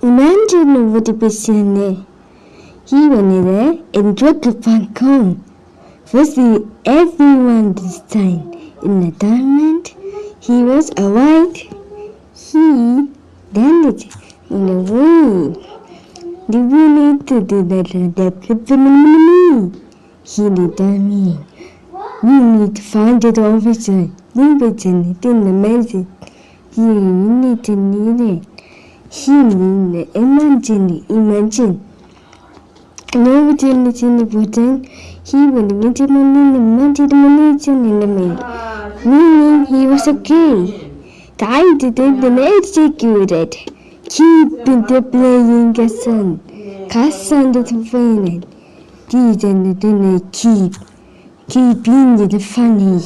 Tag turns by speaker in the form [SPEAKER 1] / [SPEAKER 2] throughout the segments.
[SPEAKER 1] Imagine what a passion. He wanted and dropped back home. Firstly, everyone this time in the diamond. He was white. He landed in the wind. The wind to the he did me. We need to find it officer. Leave it in the message. He need to need it. He need imagine. No utility in the button. He would get him in the mail. Meaning he was okay. Time to take the executed. Keep the playing Cassan. Cassan the final. These and the dinner keeping the funny.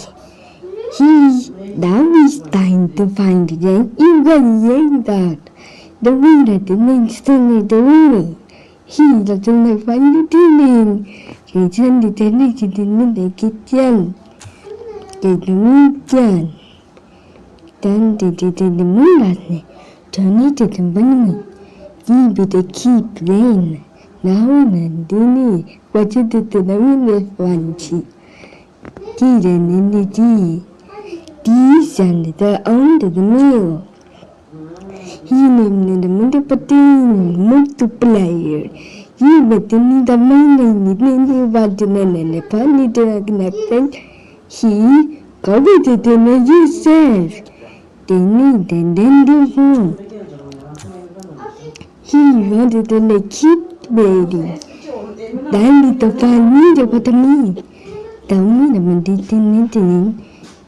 [SPEAKER 1] Now is time to find them. You got that. The winner, the next thing, the winner. He doesn't find the dinner. He sent the dinner to the kitchen. Get the moon done. Then they did the moon last night. Turn it to the money. Give it a keep playing. Now and then, what you did to the winner fancy. Didn't in the tea. These and the under the meal. He named the multiplayer multiplier. He met in the main in the vaginal and the funny connected. He covered it in himself. They need and then the phone. He wanted to keep baby. Then the family what I mean. Tell me the meditating.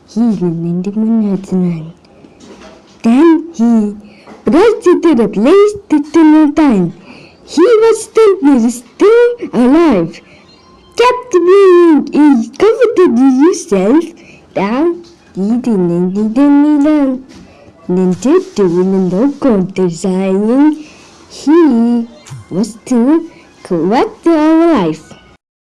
[SPEAKER 1] He lived in the mountain. Then he pressed it to the place to time. He was still alive. Kept being he comforted yourself down. He didn't learn. Then did the window go designing. He was still correct our life.